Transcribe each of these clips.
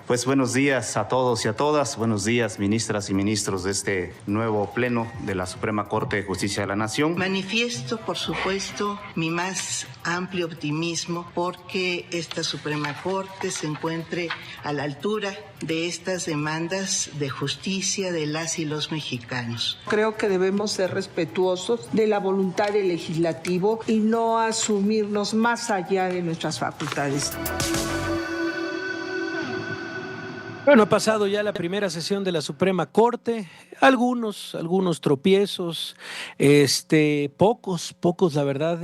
Pues buenos días a todos y a todas. Buenos días, ministras y ministros de este nuevo pleno de la Suprema Corte de Justicia de la Nación. Manifiesto, por supuesto, mi más amplio optimismo porque esta Suprema Corte se encuentre a la altura de estas demandas de justicia de las y los mexicanos. Creo que debemos ser respetuosos de la voluntad del legislativo y no asumirnos más allá de nuestras facultades. Bueno, ha pasado ya la primera sesión de la Suprema Corte, algunos tropiezos, pocos, la verdad,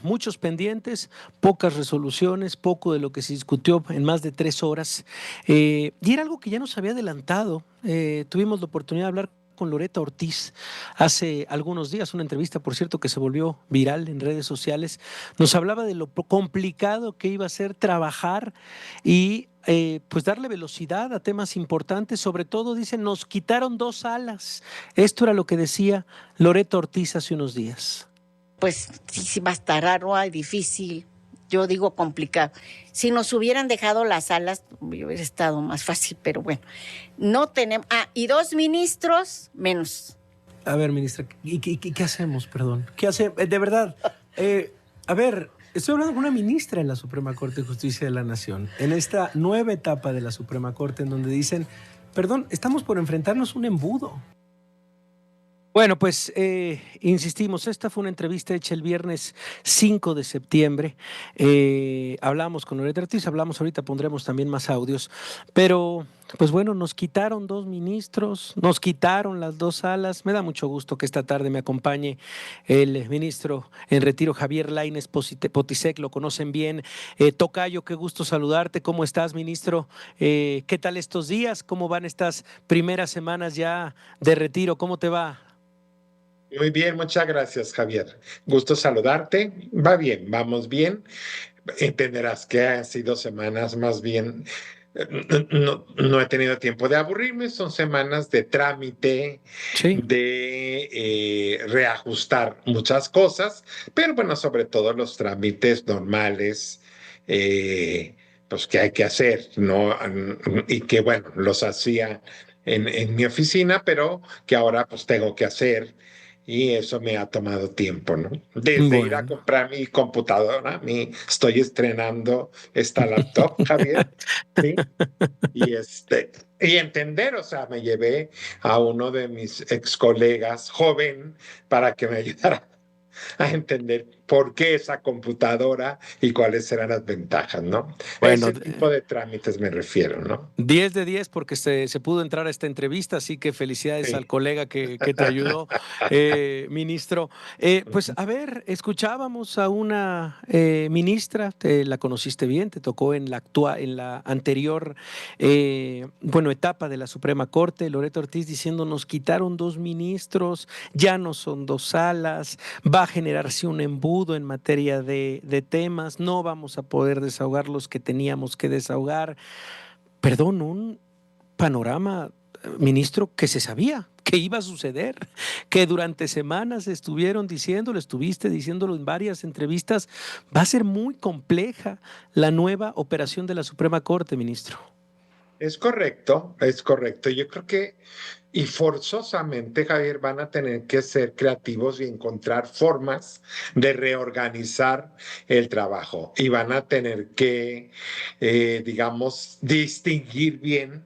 muchos pendientes, pocas resoluciones, poco de lo que se discutió en más de 3 horas, y era algo que ya nos había adelantado. Tuvimos la oportunidad de hablar con Loretta Ortiz hace algunos días, una entrevista, por cierto, que se volvió viral en redes sociales. Nos hablaba de lo complicado que iba a ser trabajar y pues darle velocidad a temas importantes. Sobre todo, dicen, nos quitaron 2 salas. Esto era lo que decía Loretta Ortiz hace unos días. Pues sí va a estar raro y difícil. Yo digo complicado. Si nos hubieran dejado las salas, hubiera estado más fácil, pero bueno. No tenemos... y 2 ministros menos. A ver, ministra, ¿y qué hacemos, perdón? ¿Qué hacemos? De verdad, a ver, estoy hablando con una ministra en la Suprema Corte de Justicia de la Nación, en esta nueva etapa de la Suprema Corte, en donde dicen, perdón, estamos por enfrentarnos un embudo. Bueno, pues insistimos, esta fue una entrevista hecha el viernes 5 de septiembre. Hablamos con Loretta Ortiz, ahorita pondremos también más audios, pero pues bueno, nos quitaron 2 ministros, nos quitaron las 2 salas. Me da mucho gusto que esta tarde me acompañe el ministro en retiro, Javier Lainez Potisek, lo conocen bien. Tocayo, qué gusto saludarte. ¿Cómo estás, ministro? ¿Qué tal estos días? ¿Cómo van estas primeras semanas ya de retiro? ¿Cómo te va? Muy bien, muchas gracias, Javier. Gusto saludarte. Va bien, vamos bien. Entenderás que han sido semanas más bien, no he tenido tiempo de aburrirme, son semanas de trámite, Sí. de reajustar muchas cosas, pero bueno, sobre todo los trámites normales, pues que hay que hacer, ¿no? Y que bueno, los hacía en mi oficina, pero que ahora pues tengo que hacer. Y eso me ha tomado tiempo, ¿no? Desde ir a comprar mi computadora, estoy estrenando esta laptop, Javier, ¿sí? Y entender, o sea, me llevé a uno de mis ex colegas joven para que me ayudara a entender por qué esa computadora y cuáles serán las ventajas, ¿no? Bueno, Ese tipo de trámites me refiero, ¿no? 10 de 10 porque se pudo entrar a esta entrevista, así que felicidades al colega que te ayudó, ministro. Pues a ver, escuchábamos a una ministra, la conociste bien, te tocó en la anterior etapa de la Suprema Corte, Loretta Ortiz diciendo, nos quitaron 2 ministros, ya no son 2 salas, va a generarse un embudo en materia de temas, no vamos a poder desahogar los que teníamos que desahogar. Perdón, un panorama, ministro, que se sabía que iba a suceder, que durante semanas estuviste diciéndolo en varias entrevistas. Va a ser muy compleja la nueva operación de la Suprema Corte, ministro. Es correcto, es correcto. Yo creo que, y forzosamente, Javier, van a tener que ser creativos y encontrar formas de reorganizar el trabajo. Y van a tener que, digamos, distinguir bien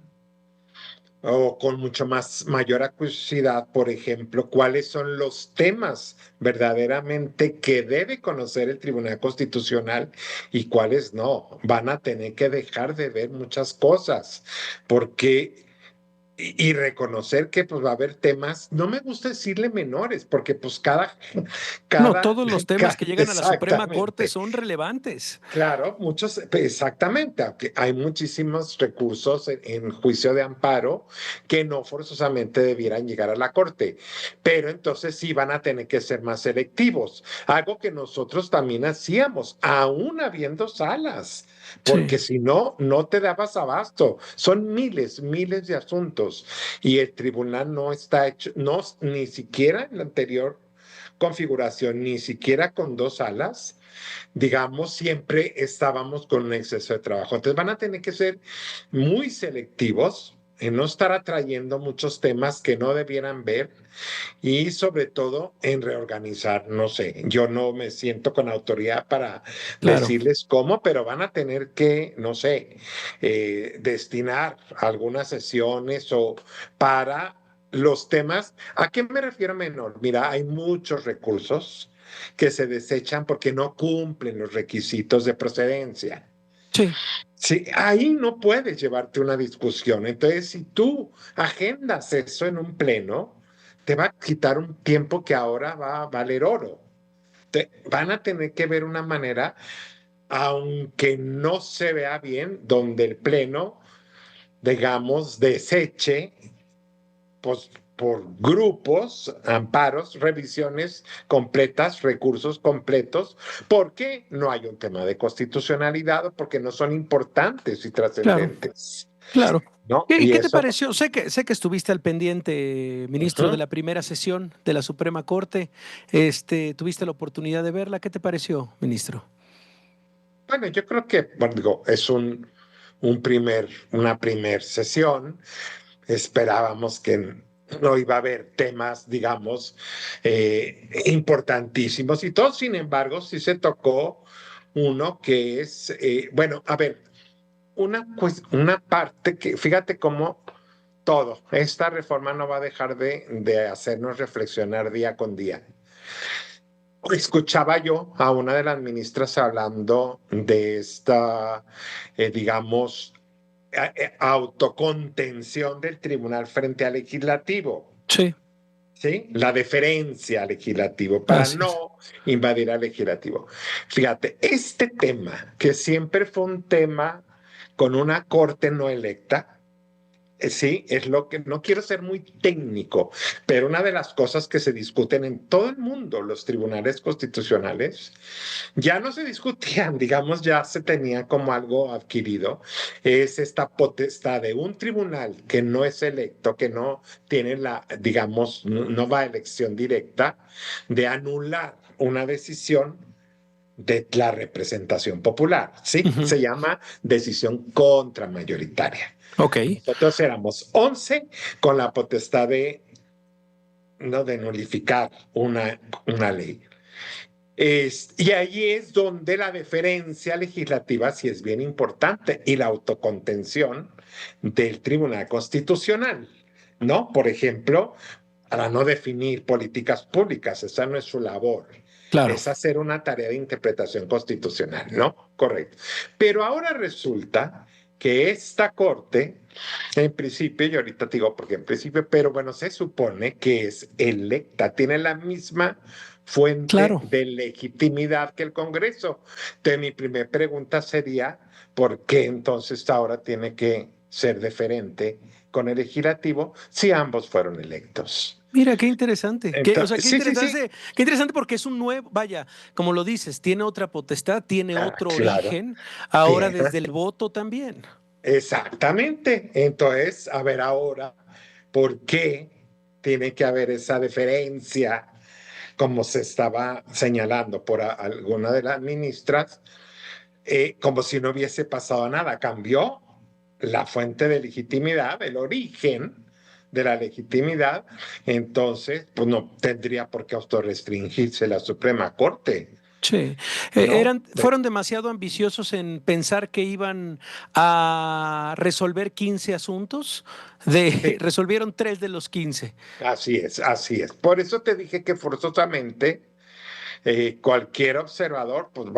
o con mucho mayor acuosidad, por ejemplo, cuáles son los temas verdaderamente que debe conocer el Tribunal Constitucional y cuáles no. Van a tener que dejar de ver muchas cosas, porque y reconocer que pues va a haber temas, no me gusta decirle menores, porque pues todos los temas que llegan a la Suprema Corte son relevantes. Claro, muchos, exactamente, aunque hay muchísimos recursos en juicio de amparo que no forzosamente debieran llegar a la Corte, pero entonces sí van a tener que ser más selectivos, algo que nosotros también hacíamos, aún habiendo salas. Porque si no, no te dabas abasto. Son miles de asuntos. Y el tribunal no está hecho, no, ni siquiera en la anterior configuración, ni siquiera con 2 salas, digamos, siempre estábamos con un exceso de trabajo. Entonces van a tener que ser muy selectivos en no estar atrayendo muchos temas que no debieran ver y sobre todo en reorganizar. No sé, yo no me siento con autoridad para Claro. decirles cómo, pero van a tener que, no sé, destinar algunas sesiones o para los temas. ¿A qué me refiero menor? Mira, hay muchos recursos que se desechan porque no cumplen los requisitos de procedencia. Sí. Sí, ahí no puedes llevarte una discusión. Entonces, si tú agendas eso en un pleno, te va a quitar un tiempo que ahora va a valer oro. Van a tener que ver una manera, aunque no se vea bien, donde el pleno, digamos, deseche pues, por grupos, amparos, revisiones completas, recursos completos, porque no hay un tema de constitucionalidad o porque no son importantes y trascendentes. Claro. ¿No? ¿Y Y qué te eso, pareció? Sé que estuviste al pendiente, ministro, de la primera sesión de la Suprema Corte. Tuviste la oportunidad de verla. ¿Qué te pareció, ministro? bueno, yo creo que, bueno, digo, es una primer sesión. Esperábamos que no iba a haber temas, digamos, importantísimos y todo. Sin embargo, sí se tocó uno que es, bueno, a ver, una parte que, fíjate cómo todo, esta reforma no va a dejar de hacernos reflexionar día con día. Escuchaba yo a una de las ministras hablando de esta, digamos, autocontención del tribunal frente al legislativo. Sí, ¿Sí? La deferencia al legislativo para así es. no invadir al legislativo. Fíjate, este tema, que siempre fue un tema con una corte no electa, sí, es lo que no quiero ser muy técnico, pero una de las cosas que se discuten en todo el mundo, los tribunales constitucionales, ya no se discutían, digamos, ya se tenía como algo adquirido, es esta potestad de un tribunal que no es electo, que no tiene la, digamos, no va a elección directa, de anular una decisión de la representación popular, ¿sí? Ujú. Se llama decisión contramayoritaria. Ok, Nosotros éramos 11 con la potestad de, ¿no? de nulificar una ley. Y ahí es donde la deferencia legislativa sí es bien importante y la autocontención del Tribunal Constitucional, ¿no? Por ejemplo, para no definir políticas públicas, esa no es su labor, claro. es hacer una tarea de interpretación constitucional, ¿no? Correcto. Pero ahora resulta que esta Corte, en principio, y ahorita te digo porque en principio, pero bueno, se supone que es electa, tiene la misma fuente Claro. de legitimidad que el Congreso. Entonces, mi primera pregunta sería, ¿por qué entonces ahora tiene que ser deferente con el legislativo si ambos fueron electos? Mira, qué interesante. O sea, Entonces, sí, sí, sí. qué interesante porque es un nuevo, vaya, como lo dices, tiene otra potestad, tiene otro Claro. origen, ahora Bien. desde el voto también. Exactamente. Entonces, a ver ahora, ¿por qué tiene que haber esa deferencia, como se estaba señalando por alguna de las ministras, como si no hubiese pasado nada? Cambió la fuente de legitimidad, el origen de la legitimidad, entonces, pues no tendría por qué autorrestringirse la Suprema Corte, Sí, ¿no? fueron demasiado ambiciosos en pensar que iban a resolver 15 asuntos, Sí, resolvieron 3 de los 15. así es, así es. Por eso te dije que forzosamente cualquier observador pues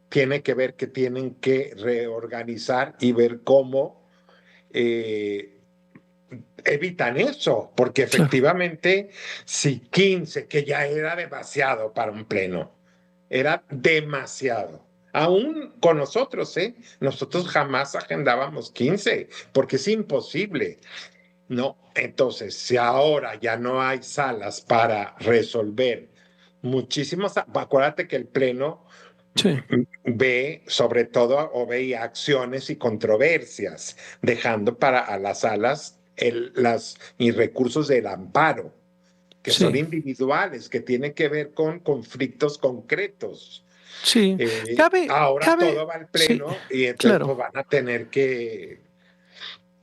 tiene que ver que tienen que reorganizar y ver cómo eh, evitan eso, porque Claro, efectivamente si 15, que ya era demasiado para un pleno, era demasiado. Aún con nosotros, ¿eh? Nosotros jamás agendábamos 15, porque es imposible. No, entonces, si ahora ya no hay salas para resolver muchísimos, acuérdate que el Pleno sí. ve sobre todo o veía acciones y controversias, dejando para a las salas y recursos del amparo, que Sí. son individuales, que tienen que ver con conflictos concretos. Sí, Ahora cabe, todo va al sí, pleno y entonces claro. pues van a tener que,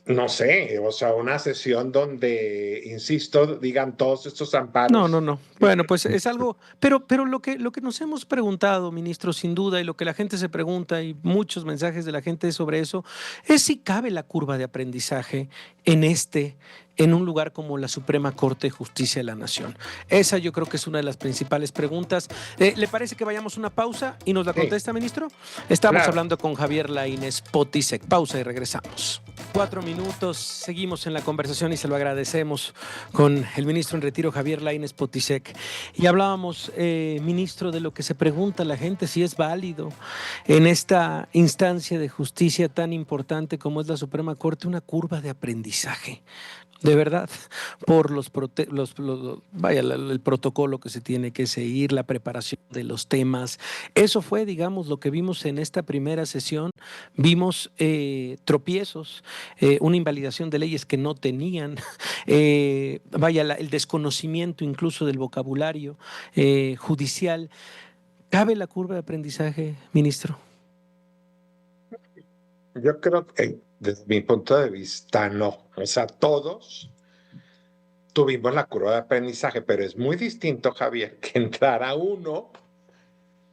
no sé, o sea, una sesión donde, insisto, digan todos estos No, no, amparos. no. Bueno, pues es algo, pero lo que nos hemos preguntado, ministro, sin duda, y lo que la gente se pregunta, y muchos mensajes de la gente sobre eso, es si cabe la curva de aprendizaje en un lugar como la Suprema Corte de Justicia de la Nación. Esa yo creo que es una de las principales preguntas. ¿Le parece que vayamos a una pausa y nos la Sí, contesta, ministro? Estamos claro. hablando con Javier Laínez Potisek. Pausa y regresamos. 4 minutos, seguimos en la conversación y se lo agradecemos con el ministro en retiro, Javier Laínez Potisek. Y hablábamos, ministro, de lo que se pregunta la gente, si es válido en esta instancia de justicia tan importante como es la Suprema Corte, una curva de aprendizaje. De verdad, por el protocolo que se tiene que seguir, la preparación de los temas. Eso fue, digamos, lo que vimos en esta primera sesión. Vimos tropiezos, una invalidación de leyes que no tenían, el desconocimiento incluso del vocabulario judicial. ¿Cabe la curva de aprendizaje, ministro? Yo creo que desde mi punto de vista no. O sea, todos tuvimos la curva de aprendizaje, pero es muy distinto, Javier, que entrara uno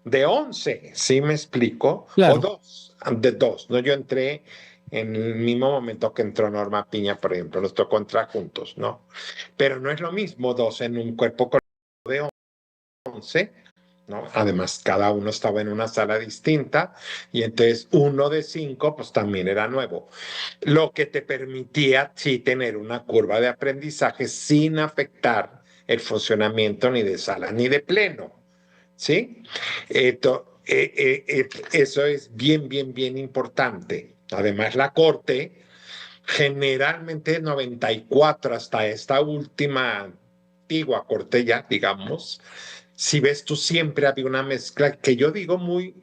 de 11, ¿sí me explico? O Claro. dos, de dos. No, yo entré en el mismo momento que entró Norma Piña, por ejemplo, nos tocó entrar juntos, ¿no? Pero no es lo mismo dos en un cuerpo de 11, ¿no? Además, cada uno estaba en una sala distinta y entonces uno de 5, pues también era nuevo. Lo que te permitía, sí, tener una curva de aprendizaje sin afectar el funcionamiento ni de sala ni de pleno, ¿sí? Eso es bien, bien, bien importante. Además, la Corte, generalmente 94 hasta esta última antigua Corte ya, digamos, si ves tú siempre había una mezcla que yo digo muy,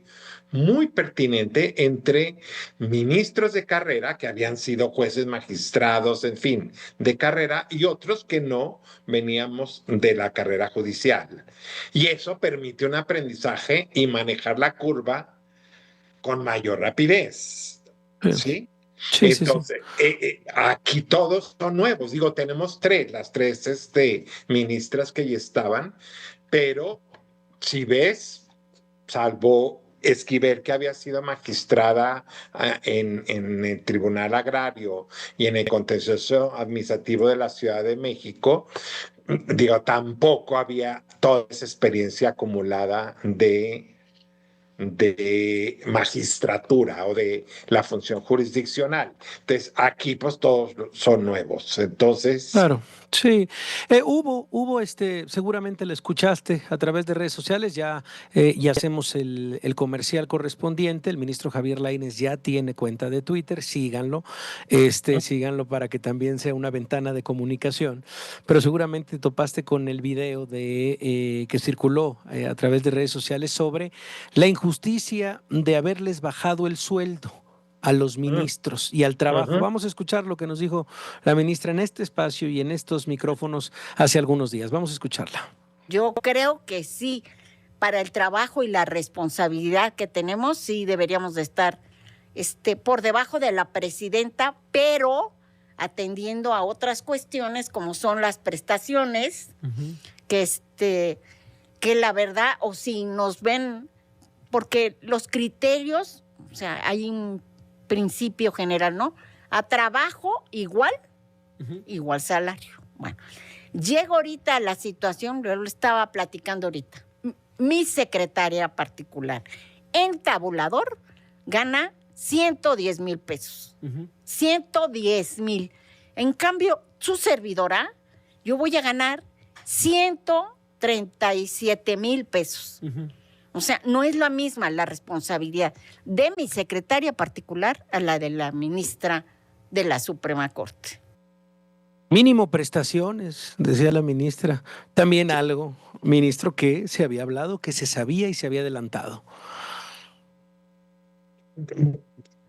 muy pertinente entre ministros de carrera que habían sido jueces, magistrados, en fin, de carrera y otros que no veníamos de la carrera judicial. Y eso permite un aprendizaje y manejar la curva con mayor rapidez. ¿Sí? Sí, sí, sí. Entonces, aquí todos son nuevos. Digo, tenemos las tres ministras que ya estaban, pero si ves, salvo Esquivel, que había sido magistrada en el Tribunal Agrario y en el Contencioso Administrativo de la Ciudad de México, digo, tampoco había toda esa experiencia acumulada de magistratura o de la función jurisdiccional. Entonces, aquí pues todos son nuevos. Entonces, Claro, sí. Seguramente lo escuchaste a través de redes sociales, ya hacemos el comercial correspondiente. El ministro Javier Laínez ya tiene cuenta de Twitter, síganlo, síganlo para que también sea una ventana de comunicación. Pero seguramente topaste con el video que circuló a través de redes sociales sobre la injusticia de haberles bajado el sueldo a los ministros y al trabajo. Vamos a escuchar lo que nos dijo la ministra en este espacio y en estos micrófonos hace algunos días. Vamos a escucharla. Yo creo que sí, para el trabajo y la responsabilidad que tenemos, sí deberíamos de estar por debajo de la presidenta, pero atendiendo a otras cuestiones como son las prestaciones, que la verdad, o si nos ven, porque los criterios, o sea, hay un principio general, ¿no? A trabajo igual, igual salario. Bueno, llego ahorita a la situación, yo lo estaba platicando ahorita, mi secretaria particular en tabulador gana 110,000 pesos. 110,000. En cambio, su servidora, yo voy a ganar 137,000 pesos. O sea, no es la misma la responsabilidad de mi secretaria particular a la de la ministra de la Suprema Corte. Mínimo prestaciones, decía la ministra. También algo, ministro, que se había hablado, que se sabía y se había adelantado.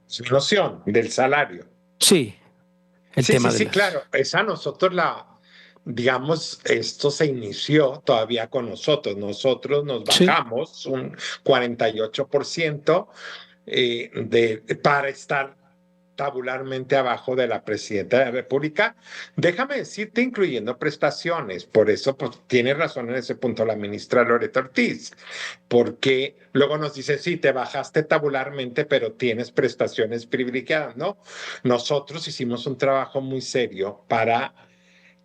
Disminución del salario. Sí, el tema de claro. Esa nosotros digamos, esto se inició todavía con nosotros. Nosotros nos Sí. bajamos un 48% para estar tabularmente abajo de la presidenta de la República. Déjame decirte, incluyendo prestaciones. Por eso, pues, tiene razón en ese punto la ministra Loreto Ortiz, porque luego nos dice, sí, te bajaste tabularmente, pero tienes prestaciones privilegiadas, ¿no? Nosotros hicimos un trabajo muy serio para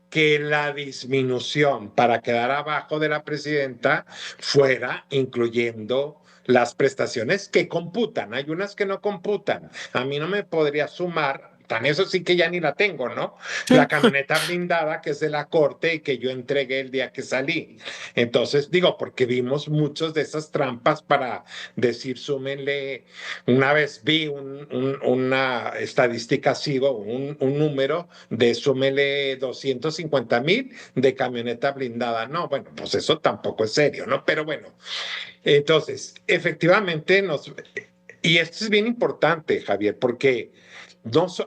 que la disminución para quedar abajo de la presidenta fuera incluyendo las prestaciones que computan. Hay unas que no computan. A mí no me podría sumar, tan eso sí que ya ni la tengo, ¿no? Sí. La camioneta blindada que es de la corte y que yo entregué el día que salí. Entonces, digo, porque vimos muchas de esas trampas para decir, súmenle. Una vez vi una estadística, sigo, un número de súmele 250,000 de camioneta blindada. No, bueno, pues eso tampoco es serio, ¿no? Pero bueno, entonces, efectivamente, y esto es bien importante, Javier, porque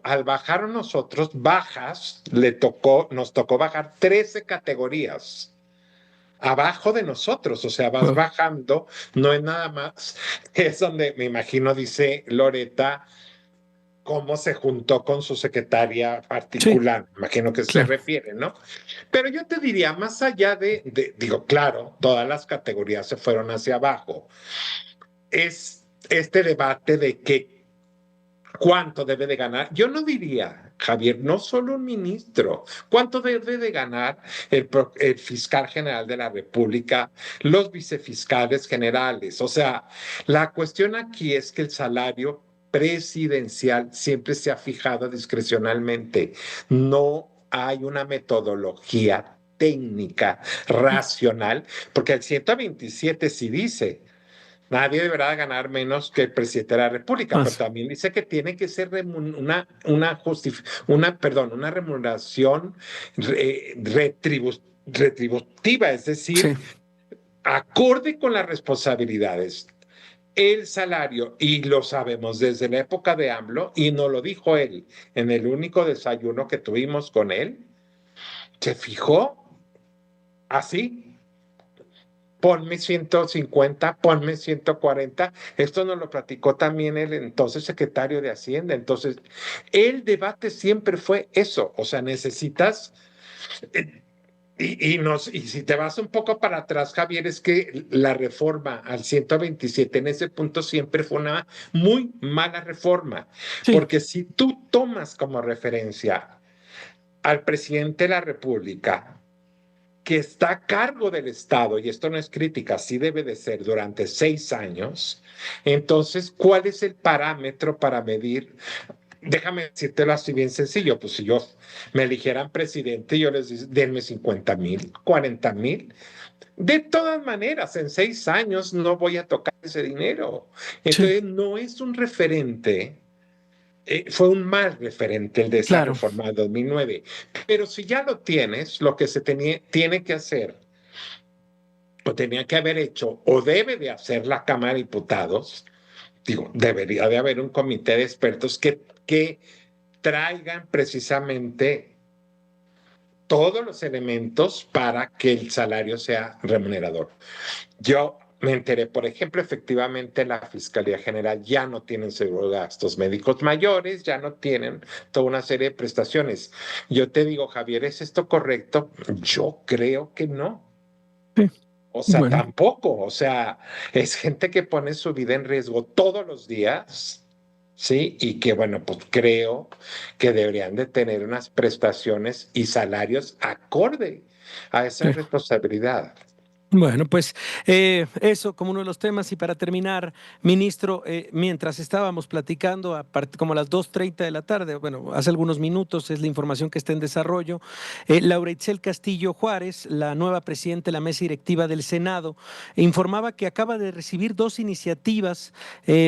al bajar nosotros, nos tocó bajar 13 categorías abajo de nosotros, o sea, vas bajando, no es nada más, es donde me imagino, dice Loreta, cómo se juntó con su secretaria particular, sí, imagino que claro, se refiere, ¿no? Pero yo te diría, más allá digo, claro, todas las categorías se fueron hacia abajo, es este debate de que cuánto debe de ganar. Yo no diría, Javier, no solo un ministro, cuánto debe de ganar el fiscal general de la República, los vicefiscales generales. O sea, la cuestión aquí es que el salario presidencial siempre se ha fijado discrecionalmente. No hay una metodología técnica, racional, porque el 127 sí dice: nadie deberá ganar menos que el presidente de la República, pero también dice que tiene que ser una remuneración retributiva, es decir, sí, acorde con las responsabilidades. El salario, y lo sabemos desde la época de AMLO, y nos lo dijo él en el único desayuno que tuvimos con él, se fijó así: ponme 150, ponme 140. Esto nos lo platicó también el entonces secretario de Hacienda. Entonces, el debate siempre fue eso. O sea, necesitas... Y si te vas un poco para atrás, Javier, es que la reforma al 127 en ese punto siempre fue una muy mala reforma. Sí. Porque si tú tomas como referencia al presidente de la República, que está a cargo del Estado, y esto no es crítica, sí debe de ser durante 6 años, entonces, ¿cuál es el parámetro para medir? Déjame decírtelo así bien sencillo, pues si yo me eligieran presidente, yo les digo, denme 50,000, 40,000. De todas maneras, en 6 años no voy a tocar ese dinero. Entonces, sí, no es un referente. Fue un mal referente el de esa reforma de 2009. Pero si ya lo tienes, lo que se tiene que hacer, o tenía que haber hecho, o debe de hacer la Cámara de Diputados, digo, debería de haber un comité de expertos que traigan precisamente todos los elementos para que el salario sea remunerador. Yo me enteré, por ejemplo, efectivamente la Fiscalía General ya no tienen seguro de gastos médicos mayores, ya no tienen toda una serie de prestaciones. Yo te digo, Javier, ¿es esto correcto? Yo creo que no. Sí. O sea, bueno, tampoco. O sea, es gente que pone su vida en riesgo todos los días, ¿sí? Y que, bueno, pues creo que deberían de tener unas prestaciones y salarios acorde a esa responsabilidad. Bueno, pues eso como uno de los temas. Y para terminar, ministro, mientras estábamos platicando, como a las 2:30 de la tarde, bueno, hace algunos minutos, es la información que está en desarrollo, Laura Itzel Castillo Juárez, la nueva presidenta de la mesa directiva del Senado, informaba que acaba de recibir 2 iniciativas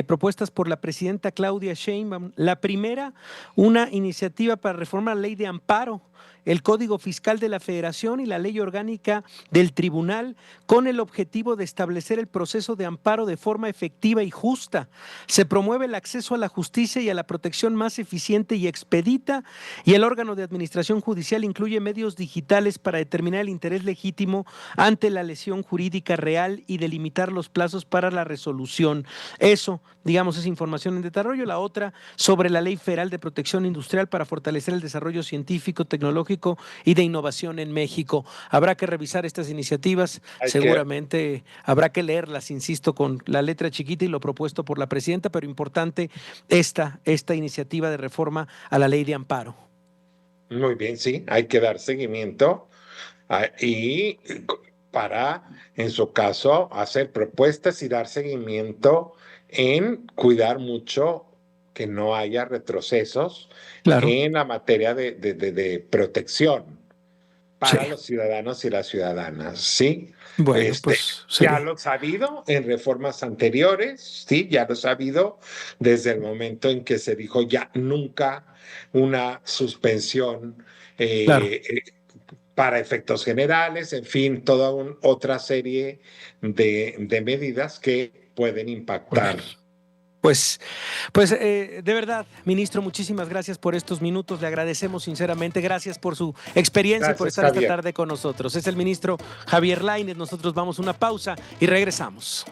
propuestas por la presidenta Claudia Sheinbaum. La primera, una iniciativa para reformar la ley de amparo el Código Fiscal de la Federación y la Ley Orgánica del Tribunal con el objetivo de establecer el proceso de amparo de forma efectiva y justa. Se promueve el acceso a la justicia y a la protección más eficiente y expedita, y el órgano de administración judicial incluye medios digitales para determinar el interés legítimo ante la lesión jurídica real y delimitar los plazos para la resolución. Eso, digamos, es información en desarrollo. La otra, sobre la Ley Federal de Protección Industrial para fortalecer el desarrollo científico, tecnológico y de innovación en México. Habrá que revisar estas iniciativas, seguramente habrá que leerlas, insisto, con la letra chiquita y lo propuesto por la presidenta, pero importante esta iniciativa de reforma a la ley de amparo. Muy bien, sí, hay que dar seguimiento y para, en su caso, hacer propuestas y dar seguimiento en cuidar mucho que no haya retrocesos en la materia de protección para los ciudadanos y las ciudadanas, ¿sí? Bueno, pues sí. Ya lo ha habido en reformas anteriores, ¿sí? Ya lo ha habido desde el momento en que se dijo ya nunca una suspensión para efectos generales, en fin, toda otra serie de medidas que pueden impactar. Pues de verdad, ministro, muchísimas gracias por estos minutos. Le agradecemos sinceramente. Gracias por su experiencia y por estar esta tarde con nosotros. Es el ministro Javier Lainez. Nosotros vamos a una pausa y regresamos.